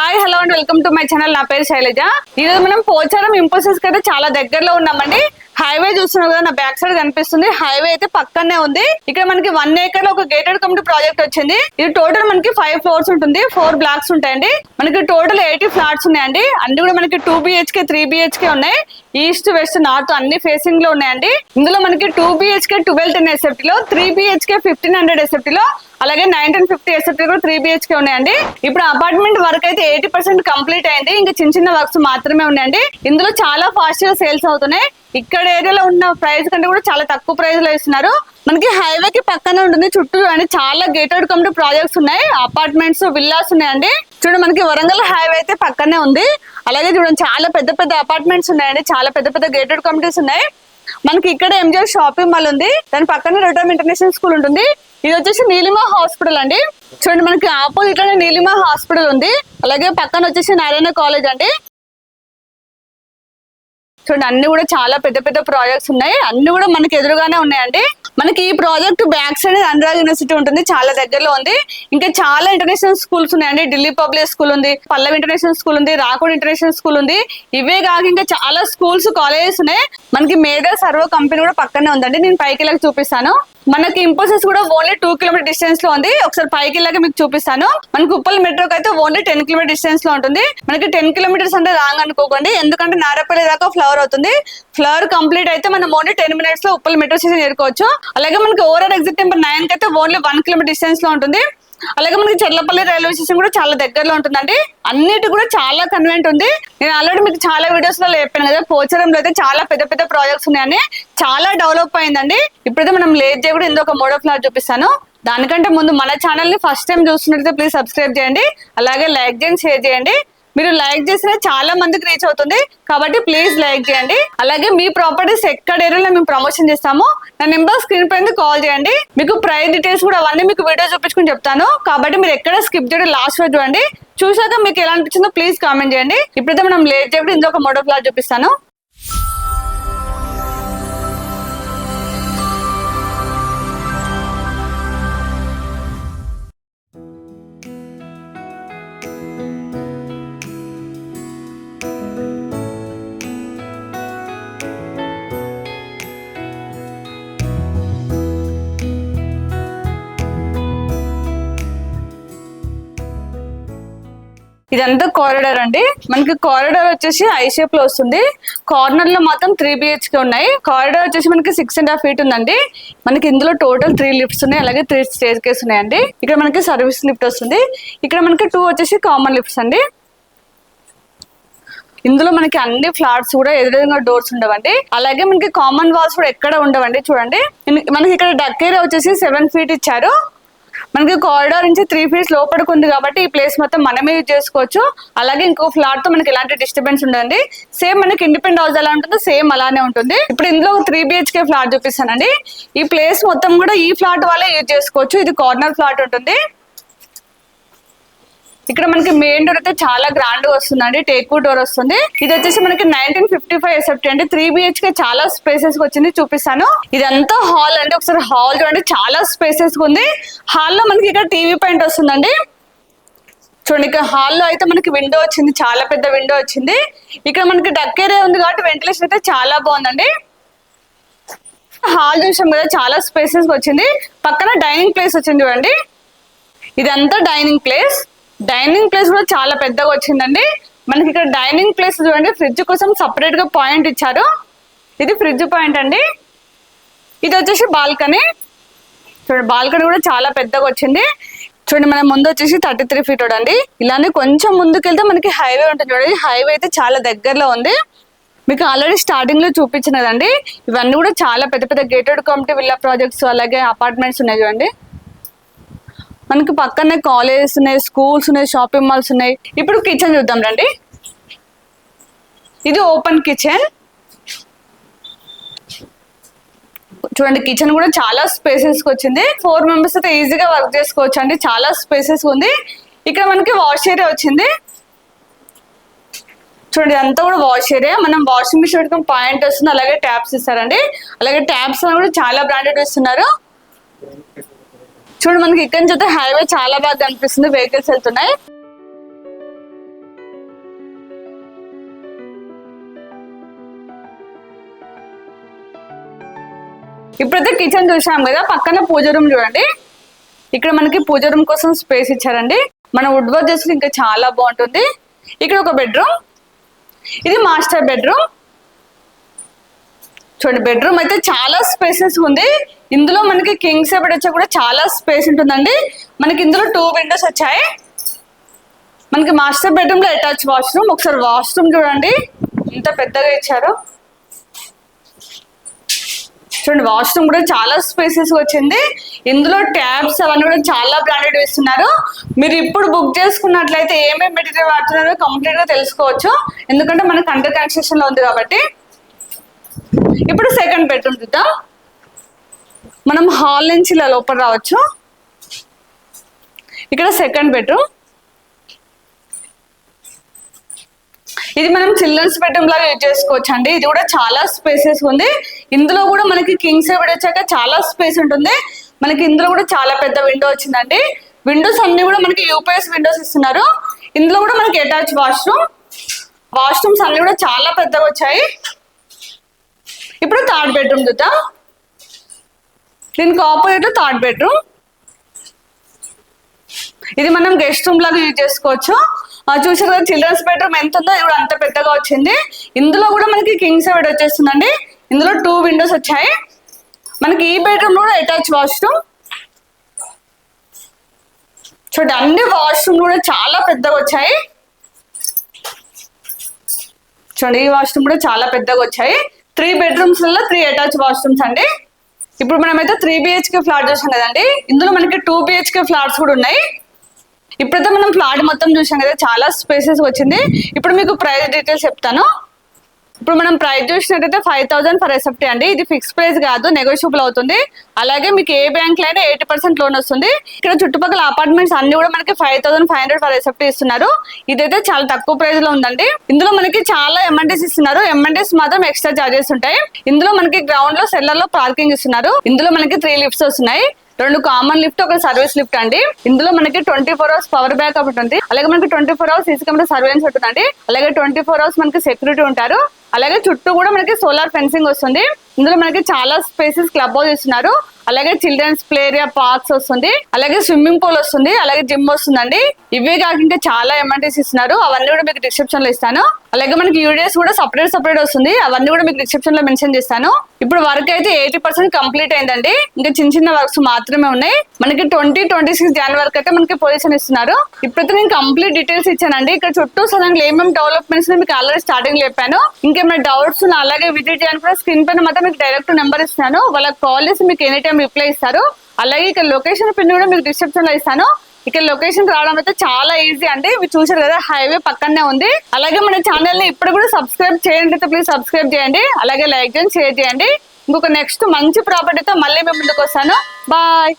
Hi hello and welcome to my channel. నా పేరు శైలజ. ఈరోజు మనం పోచారం ఇంపోసిస్ అయితే చాలా దగ్గరలో ఉన్నామండి. హైవే చూస్తున్నాం కదా, నా బ్యాక్ సైడ్ కనిపిస్తుంది. హైవే అయితే పక్కనే ఉంది. ఇక్కడ మనకి 1 acre లో ఒక గేటెడ్ కమ్యూనిటీ ప్రాజెక్ట్ వచ్చింది. ఇది టోటల్ మనకి 5 floors ఉంటుంది, 4 blocks ఉంటాయండి. మనకి టోటల్ 80 flats ఉన్నాయండి. అన్ని కూడా మనకి 2 BHK 3 BHK ఉన్నాయి. ఈస్ట్ వెస్ట్ నార్త్ అన్ని ఫేసింగ్ లో ఉన్నాయండి. ఇందులో మనకి 2 BHK 1210 SFT లో, 3 BHK 1500 SFT లో, అలాగే 1950 SFT లో 3 BHK ఉన్నాయండి. ఇప్పుడు అపార్ట్మెంట్ వర్క్ అయితే 80% కంప్లీట్ అయింది. ఇంకా చిన్న చిన్న వర్క్స్ మాత్రమే ఉన్నాయండి. ఇందులో చాలా ఫాస్ట్ గా సేల్స్ అవుతున్నాయి. ఇక్కడ ఏరియాలో ఉన్న ప్రైస్ కంటే కూడా చాలా తక్కువ ప్రైస్ లో ఇస్తున్నారు. మనకి హైవే కి పక్కనే ఉంటుంది. చుట్టూ చూడండి చాలా గేటెడ్ కమ్యూనిటీ ప్రాజెక్ట్స్ ఉన్నాయి, అపార్ట్మెంట్స్ విల్లాస్ ఉన్నాయండి. చూడండి మనకి వరంగల్ హైవే అయితే పక్కనే ఉంది. అలాగే చూడండి చాలా పెద్ద పెద్ద అపార్ట్మెంట్స్ ఉన్నాయండి, చాలా పెద్ద పెద్ద గేటెడ్ కమ్యూనిటీస్ ఉన్నాయి. మనకి ఇక్కడ ఎంజిఆర్ షాపింగ్ మాల్ ఉంది, దాని పక్కన రోటమ్ ఇంటర్నేషనల్ స్కూల్ ఉంటుంది. ఇది వచ్చేసి నీలిమా హాస్పిటల్ అండి. చూడండి మనకి ఆపోజిట్ లోనే నీలిమా హాస్పిటల్ ఉంది. అలాగే పక్కన వచ్చేసి నారాయణ కాలేజ్ అండి. చూడండి అన్ని కూడా చాలా పెద్ద పెద్ద ప్రాజెక్ట్స్ ఉన్నాయి, అన్ని కూడా మనకి ఎదురుగానే ఉన్నాయండి. మనకి ఈ project back side Anurag university ఉంటుంది, చాలా దగ్గరలో ఉంది. ఇంకా చాలా ఇంటర్నేషనల్ స్కూల్స్ ఉన్నాయండి. ఢిల్లీ పబ్లిక్ స్కూల్ ఉంది, పల్లవి ఇంటర్నేషనల్ స్కూల్ ఉంది, రాకోడ్ ఇంటర్నేషనల్ స్కూల్ ఉంది. ఇవే కాక ఇంకా చాలా స్కూల్స్ కాలేజెస్ ఉన్నాయి. మనకి మేధా సర్వో కంపెనీ కూడా పక్కనే ఉందండి. నేను పైకి వెళ్ళి చూపిస్తాను. మనకి ఇంపోసిస్ కూడా ఓన్లీ 2 kilometer డిస్టెన్స్ లో ఉంది. ఒకసారి పైకి వెళ్ళాక మీకు చూపిస్తాను. మనకి ఉప్పల్ మెట్రోకి అయితే ఓన్లీ 10 kilometer డిస్టెన్స్ లో ఉంటుంది. మనకి 10 kilometers అంటే రాంగ్ అనుకోకండి, ఎందుకంటే నారపల్లి దాకా ఫ్లవర్ అవుతుంది. ఫ్లవర్ కంప్లీట్ అయితే మనం ఓన్లీ 10 minutes లో ఉప్పల్ మెట్రో స్టేషన్ చేరుకోవచ్చు. అలాగే మనకి ఓవరాల్ ఎగ్జిట్ నెంబర్ 9 కి అయితే ఓన్లీ 1 kilometer డిస్టెన్స్ లో ఉంటుంది. అలాగే మనకి చెర్లపల్లి రైల్వే స్టేషన్ కూడా చాలా దగ్గరలో ఉంటుందండి. అన్నిటి కూడా చాలా కన్వీనియంట్ ఉంది. నేను ఆల్రెడీ మీకు చాలా వీడియోస్ లో చెప్పాను కదా, పోచారంలో అయితే చాలా పెద్ద పెద్ద ప్రాజెక్ట్స్ ఉన్నాయని. చాలా డెవలప్ అయిందండి. ఇప్పుడైతే మనం లేట్ చేయకుండా ఇందులో ఒక మోడల్ ఫ్లాట్ చూపిస్తాను. దానికంటే ముందు మన ఛానల్ ని ఫస్ట్ టైం చూస్తున్నట్లయితే ప్లీజ్ సబ్స్క్రైబ్ చేయండి, అలాగే లైక్ చేయండి, షేర్ చేయండి. మీరు లైక్ చేసినా చాలా మందికి రీచ్ అవుతుంది కాబట్టి ప్లీజ్ లైక్ చేయండి. అలాగే మీ ప్రాపర్టీస్ ఎక్కడ ఏరియాలో మేము ప్రమోషన్ చేస్తాము, నా నెంబర్ స్క్రీన్ పైన కాల్ చేయండి. మీకు ప్రైస్ డీటెయిల్స్ కూడా అవన్నీ మీకు వీడియో చూపించుకుని చెప్తాను కాబట్టి మీరు ఎక్కడ స్కిప్ చేయడం లాస్ట్ వరకు చూడండి. చూసాక మీకు ఎలా అనిపించిందో ప్లీజ్ కామెంట్ చేయండి. ఇప్పుడైతే మనం లేట్ చేయకుండా ఇందులో ఒక మోడల్ ఫ్లాట్ చూపిస్తాను. ఇదంతా కారిడార్ అండి. మనకి కారిడార్ వచ్చేసి ఐ షేప్ లో వస్తుంది. కార్నర్ లో మాత్రం 3 BHK ఉన్నాయి. కారిడార్ వచ్చేసి మనకి 6.5 feet ఉందండి. మనకి ఇందులో టోటల్ 3 lifts ఉన్నాయి, అలాగే 3 స్టేర్ కేస్ ఉన్నాయండి. ఇక్కడ మనకి సర్వీస్ లిఫ్ట్ వస్తుంది. ఇక్కడ మనకి 2 వచ్చేసి కామన్ లిఫ్ట్స్ అండి. ఇందులో మనకి అన్ని ఫ్లాట్స్ కూడా ఎదురుగా డోర్స్ ఉండవండి. అలాగే మనకి కామన్ వాల్స్ కూడా ఎక్కడ ఉండవండి. చూడండి మనకి ఇక్కడ డక్ ఏరియా వచ్చేసి 7 feet ఇచ్చారు. మనకి కారిడార్ నుంచి 3 feet లోపలికి ఉంది కాబట్టి ఈ ప్లేస్ మొత్తం మనమే యూజ్ చేసుకోవచ్చు. అలాగే ఇంకో ఫ్లాట్ తో మనకి ఎలాంటి డిస్టర్బెన్స్ ఉండదండి. సేమ్ మనకి ఇండిపెండెంట్ హౌస్ ఎలా ఉంటుందో సేమ్ అలానే ఉంటుంది. ఇప్పుడు ఇందులో 3 BHK ఫ్లాట్ చూపిస్తానండి. ఈ ప్లేస్ మొత్తం కూడా ఈ ఫ్లాట్ వాళ్ళే యూజ్ చేసుకోవచ్చు. ఇది కార్నర్ ఫ్లాట్ ఉంటుంది. ఇక్కడ మనకి మెయిన్ డోర్ అయితే చాలా గ్రాండ్ గా వస్తుందండి, టేక్వుడ్ డోర్ వస్తుంది. ఇది వచ్చేసి మనకి 1955 SFT అండి. 3 BHK చాలా స్పేసెస్ వచ్చింది, చూపిస్తాను. ఇదంతా హాల్ అండి. ఒకసారి హాల్ చూడండి, చాలా స్పేసెస్ ఉంది. హాల్లో మనకి ఇక్కడ టీవీ పాయింట్ వస్తుందండి. చూడండి ఇక్కడ హాల్లో అయితే మనకి విండో వచ్చింది, చాలా పెద్ద విండో వచ్చింది. ఇక్కడ మనకి డక్ ఏరియా ఉంది కాబట్టి వెంటిలేషన్ అయితే చాలా బాగుందండి. హాల్ చూసాం కదా, చాలా స్పేసెస్ వచ్చింది. పక్కన డైనింగ్ ప్లేస్ వచ్చింది చూడండి. ఇదంతా డైనింగ్ ప్లేస్. డైనింగ్ ప్లేస్ కూడా చాలా పెద్దగా వచ్చిందండి. మనకి ఇక్కడ డైనింగ్ ప్లేస్ చూడండి, ఫ్రిడ్జ్ కోసం సపరేట్ గా పాయింట్ ఇచ్చారు. ఇది ఫ్రిడ్జ్ పాయింట్ అండి. ఇది వచ్చేసి బాల్కనీ. చూడండి బాల్కనీ కూడా చాలా పెద్దగా వచ్చింది. చూడండి మన ముందు వచ్చేసి 33 feet అండి. ఇలానే కొంచెం ముందుకెళ్తే మనకి హైవే ఉంటుంది చూడండి. హైవే అయితే చాలా దగ్గరలో ఉంది. మీకు ఆల్రెడీ స్టార్టింగ్ లో చూపించినదండి. ఇవన్నీ కూడా చాలా పెద్ద పెద్ద గేటెడ్ కమ్యూనిటీ విల్లా ప్రాజెక్ట్స్ అలాగే అపార్ట్మెంట్స్ ఉన్నాయి చూడండి. మనకి పక్కనే కాలేజెస్ ఉన్నాయి, స్కూల్స్ ఉన్నాయి, షాపింగ్ మాల్స్ ఉన్నాయి. ఇప్పుడు కిచెన్ చూద్దాం రండి. ఇది ఓపెన్ కిచెన్. చూడండి కిచెన్ కూడా చాలా స్పేసెస్ వచ్చింది. 4 members అయితే ఈజీగా వర్క్ చేసుకోవచ్చు అండి, చాలా స్పేసెస్ ఉంది. ఇక్కడ మనకి వాష్ ఏరియా వచ్చింది. చూడండి అంతా కూడా వాష్ ఏరియా. మనం వాషింగ్ మిషన్ పెట్టుకుని పాయింట్ వస్తుంది, అలాగే ట్యాప్స్ ఇస్తారండి. అలాగే ట్యాప్స్ కూడా చాలా బ్రాండెడ్ ఇస్తున్నారు. చూడండి మనకి ఇక్కడ నుంచి అయితే హైవే చాలా బాగా కనిపిస్తుంది, వెహికల్స్ వెళ్తున్నాయి. ఇప్పుడైతే కిచెన్ చూసాం కదా, పక్కన పూజ రూమ్ చూడండి. ఇక్కడ మనకి పూజ రూమ్ కోసం స్పేస్ ఇచ్చారండి. మన వుడ్ వర్క్ చేస్తే ఇంకా చాలా బాగుంటుంది. ఇక్కడ ఒక బెడ్రూమ్, ఇది మాస్టర్ బెడ్రూమ్. చూడండి బెడ్రూమ్ అయితే చాలా స్పేసెస్ ఉంది. ఇందులో మనకి కింగ్ సైజ్ బెడ్ వచ్చా కూడా చాలా స్పేస్ ఉంటుందండి. మనకి ఇందులో 2 విండోస్ వచ్చాయి. మనకి మాస్టర్ బెడ్రూమ్ లో అటాచ్ వాష్రూమ్. ఒకసారి వాష్రూమ్ చూడండి ఎంత పెద్దగా ఇచ్చారో. చూడండి వాష్రూమ్ కూడా చాలా స్పేసెస్ వచ్చింది. ఇందులో ట్యాబ్స్ అవన్నీ కూడా చాలా బ్రాండెడ్ ఇస్తున్నారు. మీరు ఇప్పుడు బుక్ చేసుకున్నట్లయితే ఏమేమి మెటీరియల్ వాడుతున్నారో కంప్లీట్ గా తెలుసుకోవచ్చు, ఎందుకంటే మనకి అండర్ కన్స్ట్రక్షన్ లో ఉంది కాబట్టి. ఇప్పుడు సెకండ్ బెడ్రూమ్ చూద్దాం. మనం హాల్ నుంచి ఇలా లోపల రావచ్చు. ఇక్కడ సెకండ్ బెడ్రూమ్, ఇది మనం చిల్డ్రన్స్ బెడ్రూమ్ లాగా యూజ్ చేసుకోవచ్చు అండి. ఇది కూడా చాలా స్పేసెస్ ఉంది. ఇందులో కూడా మనకి కింగ్ సైజ్ బెడ్ వచ్చాక చాలా స్పేస్ ఉంటుంది. మనకి ఇందులో కూడా చాలా పెద్ద విండో వచ్చిందండి. విండోస్ అన్ని కూడా మనకి యూపీఎస్ విండోస్ ఇస్తున్నారు. ఇందులో కూడా మనకి అటాచ్ వాష్రూమ్. వాష్రూమ్స్ అన్ని కూడా చాలా పెద్దగా వచ్చాయి. ఇప్పుడు థర్డ్ బెడ్రూమ్ చూద్దాం. దీనికి ఆపోజిట్ థర్డ్ బెడ్రూమ్. ఇది మనం గెస్ట్ రూమ్ లాగా యూజ్ చేసుకోవచ్చు. చూసారు కదా చిల్డ్రన్స్ బెడ్రూమ్ ఎంత ఉందో, ఇది కూడా అంత పెద్దగా వచ్చింది. ఇందులో కూడా మనకి కింగ్ సైజ్ బెడ్ వచ్చేస్తుందండి. ఇందులో 2 విండోస్ వచ్చాయి. మనకి ఈ బెడ్రూమ్ కూడా అటాచ్ వాష్రూమ్. చూడండి అన్ని వాష్రూమ్ కూడా చాలా పెద్దగా వచ్చాయి. చూడండి ఈ వాష్రూమ్ కూడా చాలా పెద్దగా వచ్చాయి. 3 బెడ్రూమ్స్ లలో 3 అటాచ్ వాష్రూమ్స్ అండి. ఇప్పుడు మనమైతే 3 BHK ఫ్లాట్ చూసాం కదండి. ఇందులో మనకి 2 BHK ఫ్లాట్స్ కూడా ఉన్నాయి. ఇప్పుడైతే మనం ఫ్లాట్ మొత్తం చూసాం కదా, చాలా స్పేసెస్ వచ్చింది. ఇప్పుడు మీకు ప్రైస్ డీటెయిల్స్ చెప్తాను. ఇప్పుడు మనం ప్రైస్ చూసినట్టయితే 5,000 ఫర్ ఎస్ఎఫ్టీ అండి. ఇది ఫిక్స్ ప్రైస్ కాదు, నెగోషియబుల్ అవుతుంది. అలాగే మీకు ఏ బ్యాంక్ లో అయినా 80% లోన్ వస్తుంది. ఇక్కడ చుట్టుపక్కల అపార్ట్మెంట్స్ అన్ని కూడా మనకి 5,500 ఫర్ ఎస్ఎఫ్టీ ఇస్తున్నారు. ఇదైతే చాలా తక్కువ ప్రైస్ లో ఉందండి. ఇందులో మనకి చాలా ఎంఎన్టీస్ ఇస్తున్నారు. ఎంఎన్టీస్ మాత్రం ఎక్స్ట్రా చార్జెస్ ఉంటాయి. ఇందులో మనకి గ్రౌండ్ లో సెల్లర్ లో పార్కింగ్ ఇస్తున్నారు. ఇందులో మనకి 3 లిఫ్ట్స్ వస్తున్నాయి. 2 కామన్ లిఫ్ట్, ఒక సర్వీస్ లిఫ్ట్ అండి. ఇందులో మనకి 24 అవర్స్ పవర్ బ్యాకప్ ఉంటుంది. అలాగే మనకి 24 అవర్స్ సీసీ కెమెరా సర్వేలెన్స్ ఉంటుందండి. అలాగే 24 అవర్స్ మనకి సెక్యూరిటీ ఉంటారు. అలాగే చుట్టూ కూడా మనకి సోలార్ ఫెన్సింగ్ వస్తుంది. ఇందులో మనకి చాలా స్పేసెస్ క్లబ్ హౌస్ ఇస్తున్నారు. అలాగే చిల్డ్రన్స్ ప్లే ఏరియా, పార్క్స్ వస్తుంది. అలాగే స్విమ్మింగ్ పూల్ వస్తుంది. అలాగే జిమ్ వస్తుందండి. ఇవే కాక ఇంకా చాలా ఎంఎన్టీస్ ఇస్తున్నారు. అవన్నీ కూడా మీకు డిస్క్రిప్షన్ లో ఇస్తాను. అలాగే మనకి యూడిఎస్ కూడా సపరేట్ వస్తుంది. అవన్నీ కూడా మీకు డిస్క్రిప్షన్ లో మెన్షన్ చేస్తాను. ఇప్పుడు వర్క్ అయితే 80% కంప్లీట్ అయిందండి. ఇంకా చిన్న వర్క్స్ మాత్రమే ఉన్నాయి. మనకి 2026 జనవరి వరకు అయితే మనకి పొజిషన్ ఇస్తున్నారు. ఇప్పుడైతే నేను కంప్లీట్ డీటెయిల్స్ ఇచ్చానండి. ఇక్కడ చుట్టూ సడన్గా ఏమేమి డెవలప్మెంట్స్ మీకు ఆల్రెడీ స్టార్టింగ్ చెప్పాను. ఇంకేమైనా డౌట్స్ అలాగే విజిట్ చేయడానికి కూడా స్క్రీన్ పైన మాత్రం మీకు డైరెక్ట్ నెంబర్ ఇస్తాను. వాళ్ళకి కాల్ చేసి మీకు ఎనీ టైం రిప్లై ఇస్తారు. అలాగే ఇక్కడ లొకేషన్ పిన్ కూడా మీకు డిస్క్రిప్షన్ లో ఇస్తాను. ఇక్కడ లొకేషన్ రావడం అయితే చాలా ఈజీ అండి. మీరు చూసారు కదా, హైవే పక్కనే ఉంది. అలాగే మన ఛానల్ ని ఇప్పుడు కూడా సబ్స్క్రైబ్ చేయండి. ప్లీజ్ సబ్స్క్రైబ్ చేయండి. అలాగే లైక్ చేయండి, షేర్ చేయండి. ఇంకొక నెక్స్ట్ మంచి ప్రాపర్టీతో మళ్ళీ మేము ముందుకు వస్తాను. బాయ్.